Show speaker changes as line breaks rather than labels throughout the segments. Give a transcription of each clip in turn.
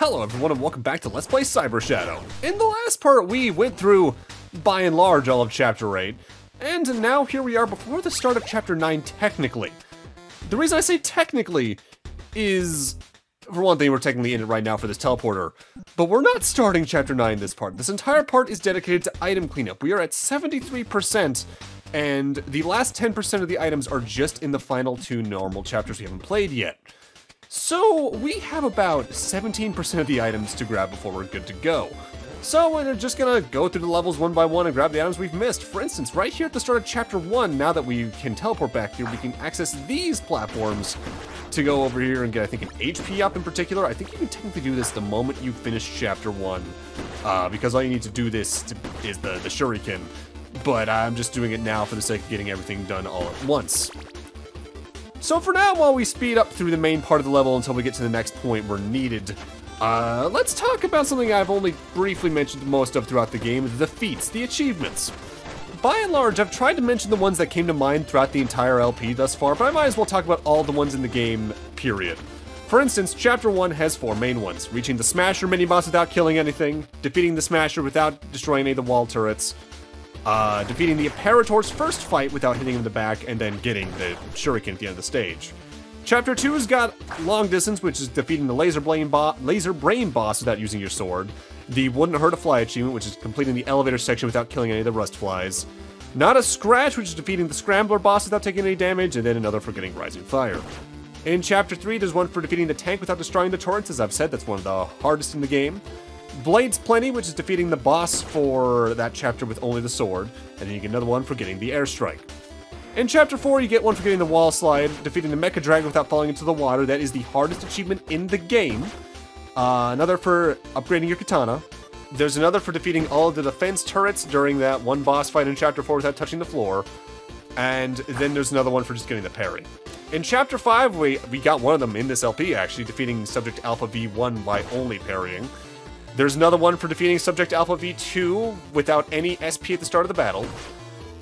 Hello everyone and welcome back to Let's Play Cyber Shadow. In the last part we went through, by and large, all of Chapter 8, and now here we are before the start of Chapter 9 technically. The reason I say technically is, for one thing, we're technically in it right now for this teleporter, but we're not starting Chapter 9 this part. This entire part is dedicated to item cleanup. We are at 73%, and the last 10% of the items are just in the final two normal chapters we haven't played yet. So we have about 17% of the items to grab before we're good to go. So we're just gonna go through the levels one by one and grab the items we've missed. For instance, right here at the start of Chapter 1, now that we can teleport back here, we can access these platforms to go over here and get, I think, an HP up in particular. I think you can technically do this the moment you finish Chapter 1, because all you need to do this is the shuriken. But I'm just doing it now for the sake of getting everything done all at once. So for now, while we speed up through the main part of the level until we get to the next point we're needed, let's talk about something I've only briefly mentioned most of throughout the game, the feats, the achievements. By and large, I've tried to mention the ones that came to mind throughout the entire LP thus far, but I might as well talk about all the ones in the game, period. For instance, Chapter 1 has 4 main ones: reaching the Smasher mini-boss without killing anything, defeating the Smasher without destroying any of the wall turrets, defeating the Apparator's first fight without hitting him in the back, and then getting the shuriken at the end of the stage. Chapter 2's got long distance, which is defeating the laser brain boss without using your sword, the Wouldn't Hurt to Fly achievement, which is completing the elevator section without killing any of the rust flies, Not a Scratch, which is defeating the Scrambler boss without taking any damage, and then another for getting Rising Fire. In Chapter 3, there's one for defeating the tank without destroying the turrets. As I've said, that's one of the hardest in the game. Blades Plenty, which is defeating the boss for that chapter with only the sword, and then you get another one for getting the airstrike. In Chapter 4, you get one for getting the wall slide, defeating the Mecha Dragon without falling into the water. That is the hardest achievement in the game. Another for upgrading your katana. There's another for defeating all of the defense turrets during that one boss fight in Chapter 4 without touching the floor. And then there's another one for just getting the parry. In Chapter 5, we got one of them in this LP, actually, defeating Subject Alpha V1 by only parrying. There's another one for defeating Subject Alpha V2 without any SP at the start of the battle.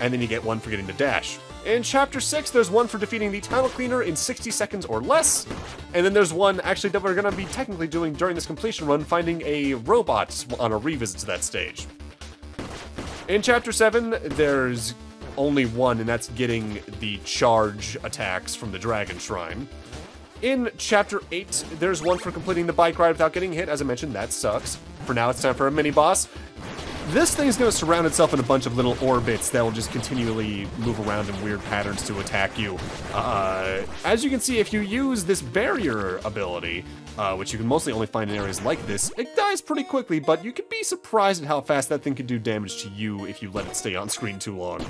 And then you get one for getting the dash. In Chapter 6, there's one for defeating the Tunnel Cleaner in 60 seconds or less. And then there's one, actually, that we're going to be technically doing during this completion run, finding a robot on a revisit to that stage. In Chapter 7, there's only one, and that's getting the charge attacks from the Dragon Shrine. In Chapter 8, there's one for completing the bike ride without getting hit. As I mentioned, that sucks. For now, it's time for a mini-boss. This thing's going to surround itself in a bunch of little orbits that will just continually move around in weird patterns to attack you. As you can see, if you use this barrier ability, which you can mostly only find in areas like this, it dies pretty quickly, but you can be surprised at how fast that thing can do damage to you if you let it stay on screen too long.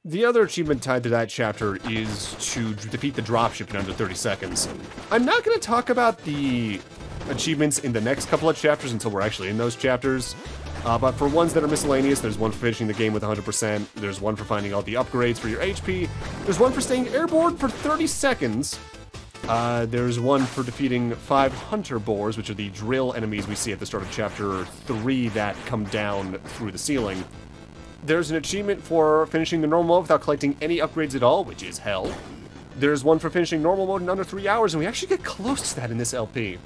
The other achievement tied to that chapter is to defeat the dropship in under 30 seconds. I'm not going to talk about the achievements in the next couple of chapters until we're actually in those chapters. But for ones that are miscellaneous, there's one for finishing the game with 100%, there's one for finding all the upgrades for your HP, there's one for staying airborne for 30 seconds, there's one for defeating 5 hunter boars, which are the drill enemies we see at the start of Chapter 3 that come down through the ceiling. There's an achievement for finishing the normal mode without collecting any upgrades at all, which is hell. There's one for finishing normal mode in under 3 hours, and we actually get close to that in this LP.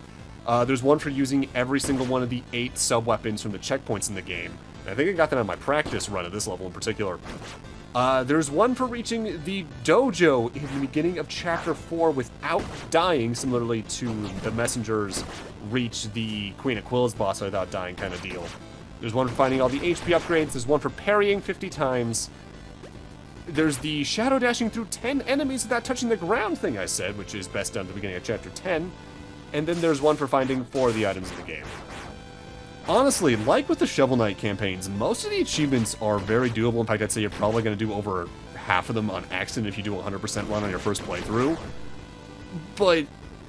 There's one for using every single one of the 8 sub-weapons from the checkpoints in the game. And I think I got that on my practice run at this level in particular. There's one for reaching the dojo in the beginning of Chapter 4 without dying, similarly to the messengers reach the Queen Aquila's boss without dying kind of deal. There's one for finding all the HP upgrades, there's one for parrying 50 times. There's the shadow dashing through 10 enemies without touching the ground thing I said, which is best done at the beginning of Chapter 10. And then there's one for finding 4 of the items in the game. Honestly, like with the Shovel Knight campaigns, most of the achievements are very doable. In fact, I'd say you're probably going to do over half of them on accident if you do a 100% run on your first playthrough. But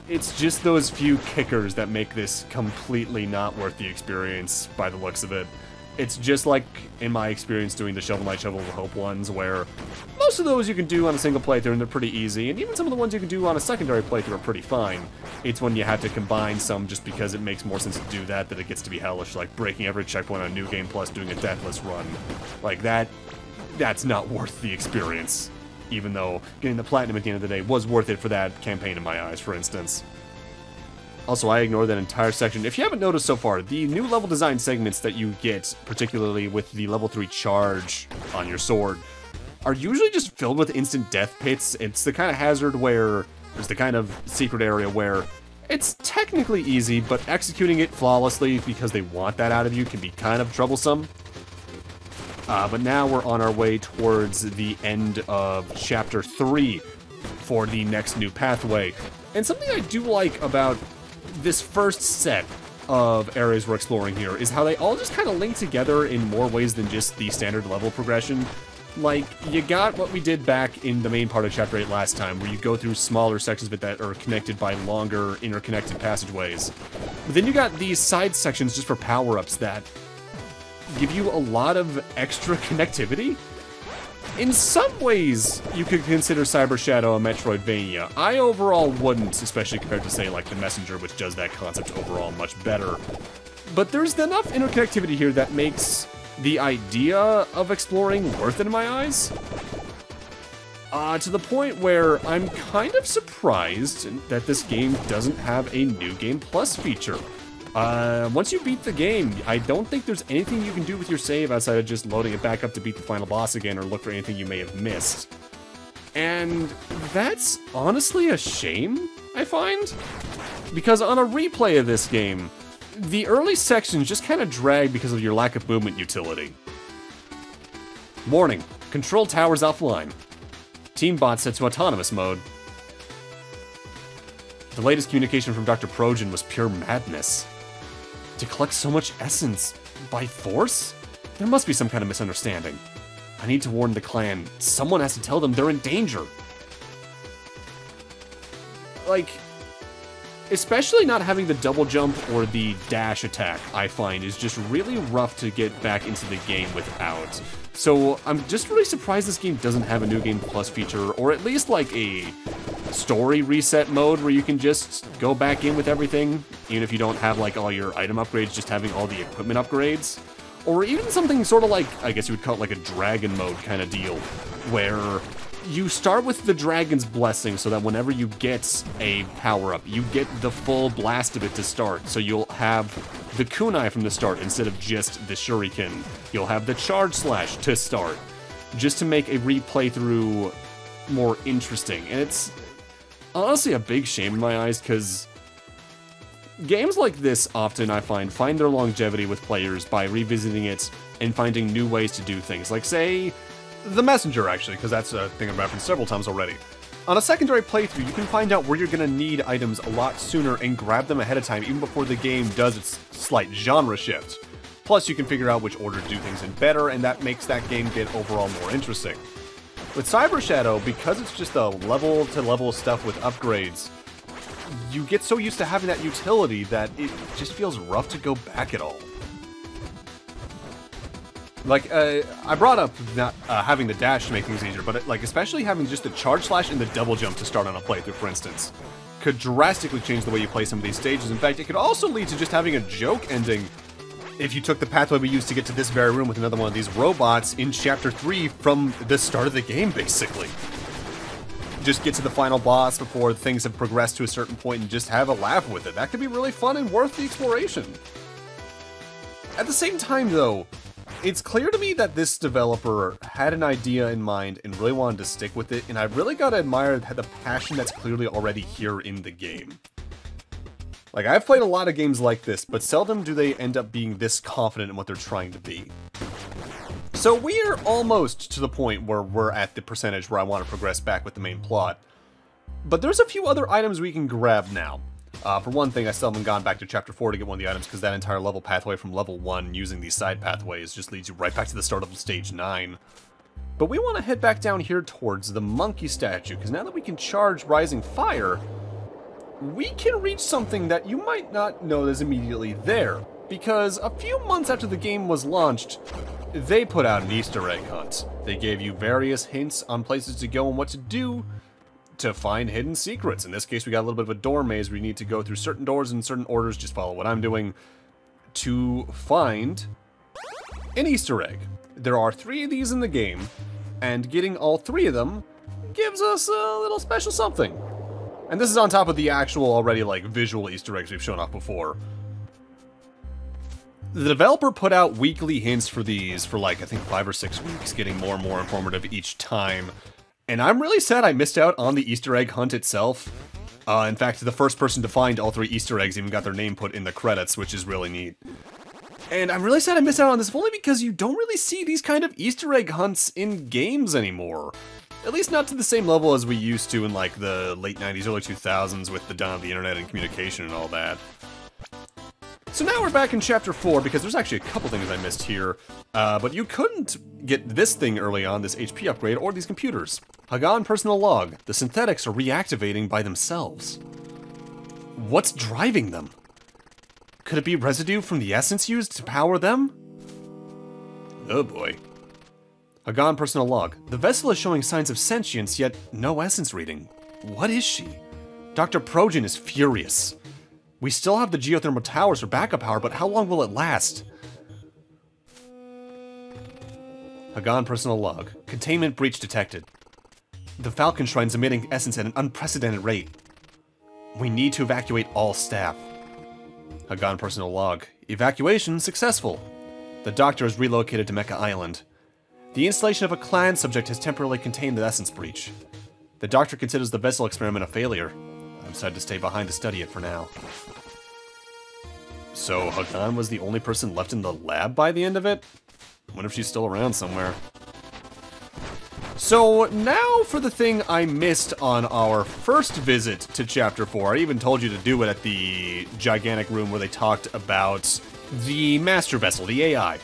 it's just those few kickers that make this completely not worth the experience by the looks of it. It's just like, in my experience, doing the Shovel Knight, Shovel of Hope ones, where most of those you can do on a single playthrough and they're pretty easy, and even some of the ones you can do on a secondary playthrough are pretty fine. It's when you have to combine some just because it makes more sense to do that it gets to be hellish, like breaking every checkpoint on New Game Plus, doing a deathless run. Like that's not worth the experience. Even though getting the platinum at the end of the day was worth it for that campaign in my eyes, for instance. Also, I ignored that entire section. If you haven't noticed so far, the new level design segments that you get, particularly with the level 3 charge on your sword, are usually just filled with instant death pits. It's the kind of hazard where, there's the kind of secret area where it's technically easy, but executing it flawlessly because they want that out of you can be kind of troublesome. But now we're on our way towards the end of Chapter 3 for the next new pathway. And something I do like about this first set of areas we're exploring here is how they all just kind of link together in more ways than just the standard level progression. Like, you got what we did back in the main part of Chapter 8 last time, where you go through smaller sections of it that are connected by longer, interconnected passageways. But then you got these side sections just for power-ups that give you a lot of extra connectivity. In some ways, you could consider Cyber Shadow a Metroidvania. I overall wouldn't, especially compared to, say, like The Messenger, which does that concept overall much better. But there's enough interconnectivity here that makes the idea of exploring worth it in my eyes. To the point where I'm kind of surprised that this game doesn't have a New Game Plus feature. Once you beat the game, I don't think there's anything you can do with your save outside of just loading it back up to beat the final boss again or look for anything you may have missed. And that's honestly a shame, I find. Because on a replay of this game, the early sections just kind of drag because of your lack of movement utility. Warning, control towers offline. Team bot set to autonomous mode. The latest communication from Dr. Projan was pure madness. To collect so much essence by force? There must be some kind of misunderstanding. I need to warn the clan. Someone has to tell them they're in danger. Like, especially not having the double jump or the dash attack, I find, is just really rough to get back into the game without. So I'm just really surprised this game doesn't have a New Game Plus feature, or at least like a story reset mode where you can just go back in with everything, even if you don't have like all your item upgrades, just having all the equipment upgrades. Or even something sort of like, I guess you would call it like a dragon mode kind of deal, where you start with the dragon's blessing so that whenever you get a power-up, you get the full blast of it to start. So you'll have the kunai from the start instead of just the shuriken. You'll have the charge slash to start, just to make a replay through more interesting. And it's honestly a big shame in my eyes, because games like this often, I find their longevity with players by revisiting it and finding new ways to do things. Like, say, The Messenger, actually, because that's a thing I've referenced several times already. On a secondary playthrough, you can find out where you're going to need items a lot sooner and grab them ahead of time, even before the game does its slight genre shift. Plus, you can figure out which order to do things in better, and that makes that game get overall more interesting. With Cyber Shadow, because it's just a level-to-level stuff with upgrades, you get so used to having that utility that it just feels rough to go back at all. Like, I brought up not having the dash to make things easier, but like especially having just the charge slash and the double jump to start on a playthrough, for instance, could drastically change the way you play some of these stages. In fact, it could also lead to just having a joke ending if you took the pathway we used to get to this very room with another one of these robots in Chapter 3 from the start of the game, basically. Just get to the final boss before things have progressed to a certain point and just have a laugh with it. That could be really fun and worth the exploration. At the same time, though, it's clear to me that this developer had an idea in mind and really wanted to stick with it, and I really gotta admire the passion that's clearly already here in the game. Like, I've played a lot of games like this, but seldom do they end up being this confident in what they're trying to be. So we are almost to the point where we're at the percentage where I want to progress back with the main plot. But there's a few other items we can grab now. For one thing, I still haven't gone back to Chapter 4 to get one of the items, because that entire level pathway from level 1 using these side pathways just leads you right back to the start of Stage 9. But we want to head back down here towards the monkey statue, because now that we can charge Rising Fire, we can reach something that you might not know is immediately there. Because a few months after the game was launched, they put out an Easter egg hunt. They gave you various hints on places to go and what to do to find hidden secrets. In this case, we got a little bit of a door maze where you need to go through certain doors in certain orders, just follow what I'm doing, to find an Easter egg. There are 3 of these in the game, and getting all 3 of them gives us a little special something. And this is on top of the actual already, like, visual Easter eggs we've shown off before. The developer put out weekly hints for these for, like, I think 5 or 6 weeks, getting more and more informative each time. And I'm really sad I missed out on the Easter egg hunt itself. In fact, the first person to find all 3 Easter eggs even got their name put in the credits, which is really neat. And I'm really sad I missed out on this, only because you don't really see these kind of Easter egg hunts in games anymore. At least not to the same level as we used to in, like, the late 90s, early 2000s with the dawn of the internet and communication and all that. So now we're back in Chapter 4, because there's actually a couple things I missed here. But you couldn't get this thing early on, this HP upgrade, or these computers. Hagan personal log. The synthetics are reactivating by themselves. What's driving them? Could it be residue from the essence used to power them? Oh boy. Hagan personal log. The vessel is showing signs of sentience, yet no essence reading. What is she? Dr. Progen is furious. We still have the geothermal towers for backup power, but how long will it last? Hagan personal log. Containment breach detected. The Falcon Shrine's emitting essence at an unprecedented rate. We need to evacuate all staff. Hagan personal log. Evacuation successful. The doctor is relocated to Mecha Island. The installation of a clan subject has temporarily contained the essence breach. The doctor considers the vessel experiment a failure. I decided to stay behind to study it for now. So Hagan was the only person left in the lab by the end of it? I wonder if she's still around somewhere. So now for the thing I missed on our first visit to Chapter 4. I even told you to do it at the gigantic room where they talked about the Master Vessel, the AI.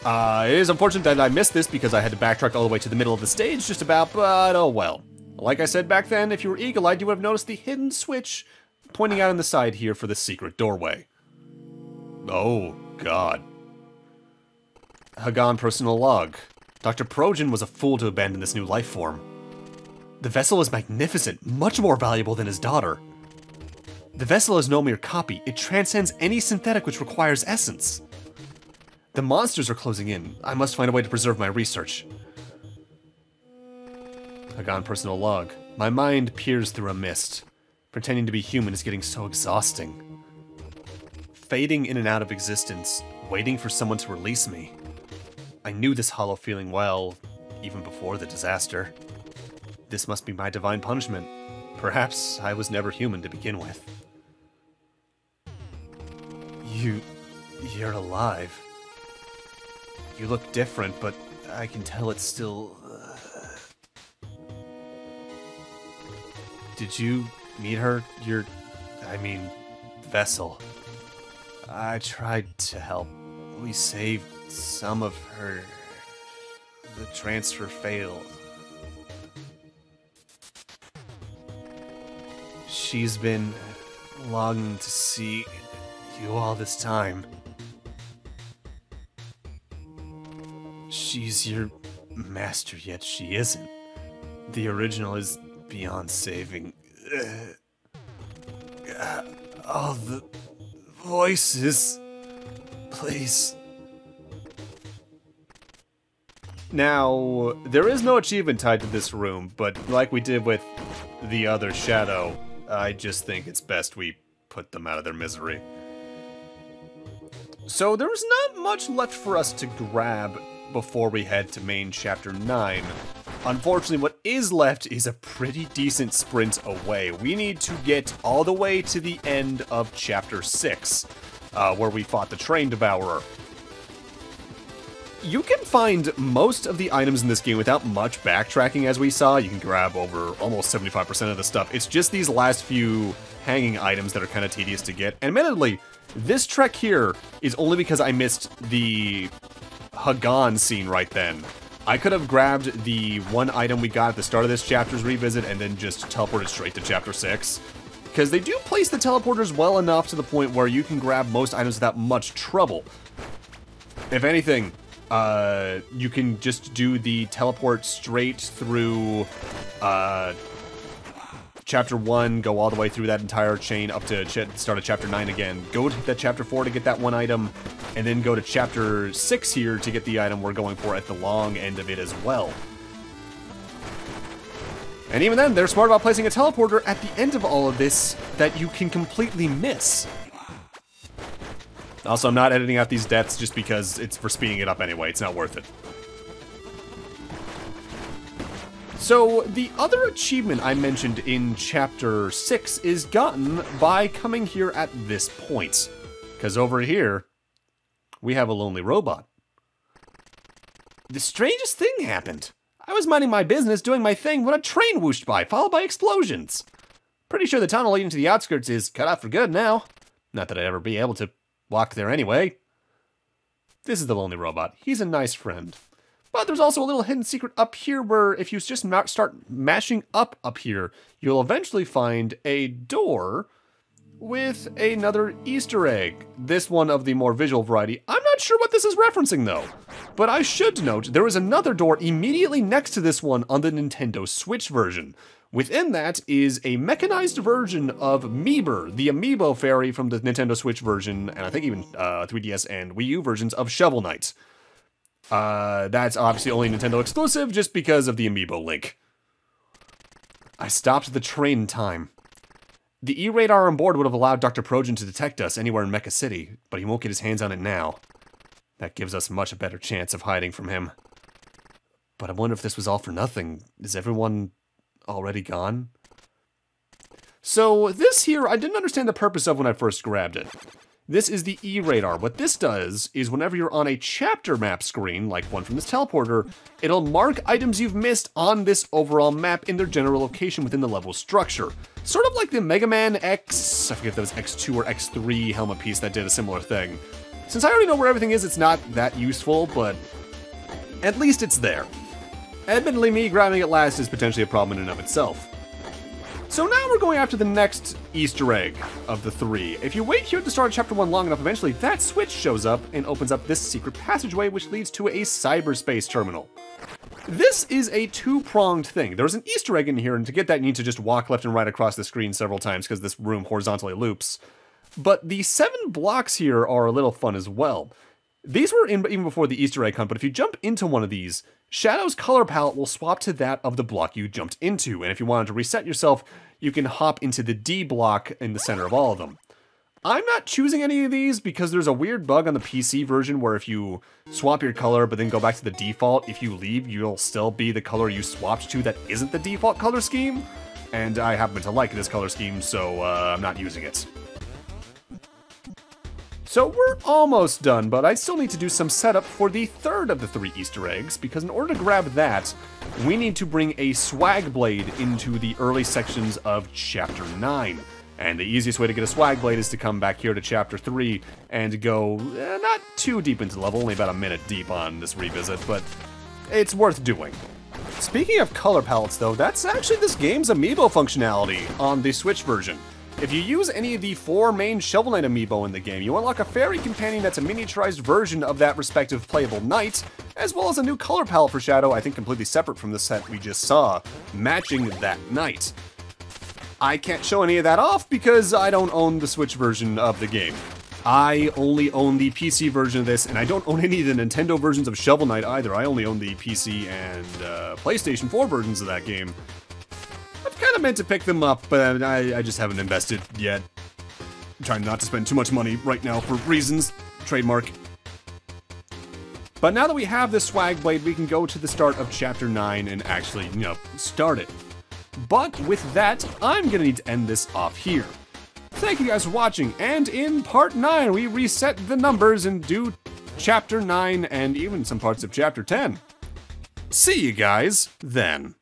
It is unfortunate that I missed this because I had to backtrack all the way to the middle of the stage just about, but oh well. Like I said back then, if you were eagle-eyed, you would have noticed the hidden switch pointing out on the side here for the secret doorway. Oh, God. Hagan personal log. Dr. Progen was a fool to abandon this new life form. The vessel is magnificent, much more valuable than his daughter. The vessel is no mere copy, it transcends any synthetic which requires essence. The monsters are closing in. I must find a way to preserve my research. Hagan personal log. My mind peers through a mist. Pretending to be human is getting so exhausting. Fading in and out of existence, waiting for someone to release me. I knew this hollow feeling well, even before the disaster. This must be my divine punishment. Perhaps I was never human to begin with. You're alive. You look different, but I can tell it's still... Did you meet her? Vessel. I tried to help. We saved some of her. The transfer failed. She's been longing to see you all this time. She's your master, yet she isn't. The original is beyond saving. All the voices. Please. Now, there is no achievement tied to this room, but like we did with the other shadow, I just think it's best we put them out of their misery. So there's not much left for us to grab before we head to main chapter 9. Unfortunately, what is left is a pretty decent sprint away. We need to get all the way to the end of chapter 6, where we fought the Train Devourer. You can find most of the items in this game without much backtracking, as we saw. You can grab over almost 75% of the stuff. It's just these last few hanging items that are kind of tedious to get. And admittedly, this trek here is only because I missed the Hagan scene right then. I could have grabbed the one item we got at the start of this chapter's revisit and then just teleported straight to chapter 6. Because they do place the teleporters well enough to the point where you can grab most items without much trouble. If anything, you can just do the teleport straight through chapter 1, go all the way through that entire chain up to start of chapter 9 again. Go to that chapter 4 to get that one item, and then go to chapter 6 here to get the item we're going for at the long end of it as well. And even then, they're smart about placing a teleporter at the end of all of this that you can completely miss. Also, I'm not editing out these deaths just because it's for speeding it up anyway. It's not worth it. So, the other achievement I mentioned in Chapter 6 is gotten by coming here at this point. Because over here, we have a lonely robot. The strangest thing happened. I was minding my business, doing my thing, when a train whooshed by, followed by explosions. Pretty sure the tunnel leading to the outskirts is cut off for good now. Not that I'd ever be able to walk there anyway. This is the lonely robot. He's a nice friend. But there's also a little hidden secret up here where if you just start mashing up here, you'll eventually find a door with another Easter egg. This one of the more visual variety. I'm not sure what this is referencing though. But I should note, there is another door immediately next to this one on the Nintendo Switch version. Within that is a mechanized version of Meeber, the amiibo fairy from the Nintendo Switch version, and I think even 3DS and Wii U versions of Shovel Knight. That's obviously only Nintendo exclusive just because of the amiibo link. I stopped the train in time. The E-radar on board would have allowed Dr. Projan to detect us anywhere in Mecha City, but he won't get his hands on it now. That gives us much a better chance of hiding from him. But I wonder if this was all for nothing. Is everyone already gone? So this here, I didn't understand the purpose of when I first grabbed it. This is the E-radar. What this does is whenever you're on a chapter map screen, like one from this teleporter, it'll mark items you've missed on this overall map in their general location within the level structure. Sort of like the Mega Man X, I forget if that was X2 or X3 helmet piece that did a similar thing. Since I already know where everything is, it's not that useful, but at least it's there. Admittedly, me grabbing it last is potentially a problem in and of itself. So now we're going after the next Easter egg of the 3. If you wait here at the start of Chapter 1 long enough, eventually that switch shows up and opens up this secret passageway which leads to a cyberspace terminal. This is a two-pronged thing. There's an Easter egg in here, and to get that you need to just walk left and right across the screen several times because this room horizontally loops. But the 7 blocks here are a little fun as well. These were in even before the Easter egg hunt, but if you jump into one of these, Shadow's color palette will swap to that of the block you jumped into, and if you wanted to reset yourself, you can hop into the D block in the center of all of them. I'm not choosing any of these because there's a weird bug on the PC version where if you swap your color but then go back to the default, if you leave, you'll still be the color you swapped to that isn't the default color scheme, and I happen to like this color scheme, so I'm not using it. So we're almost done, but I still need to do some setup for the third of the 3 Easter eggs, because in order to grab that, we need to bring a swag blade into the early sections of Chapter 9. And the easiest way to get a swag blade is to come back here to Chapter 3 and go not too deep into the level, only about a minute deep on this revisit, but it's worth doing. Speaking of color palettes though, that's actually this game's amiibo functionality on the Switch version. If you use any of the 4 main Shovel Knight amiibo in the game, you unlock a fairy companion that's a miniaturized version of that respective playable knight, as well as a new color palette for Shadow, I think completely separate from the set we just saw, matching that knight. I can't show any of that off because I don't own the Switch version of the game. I only own the PC version of this, and I don't own any of the Nintendo versions of Shovel Knight either. I only own the PC and PlayStation 4 versions of that game. I've kind of meant to pick them up, but I just haven't invested yet. I'm trying not to spend too much money right now for reasons. Trademark. But now that we have this swag blade, we can go to the start of Chapter 9 and actually, start it. But with that, I'm gonna need to end this off here. Thank you guys for watching, and in Part 9, we reset the numbers and do Chapter 9 and even some parts of Chapter 10. See you guys then.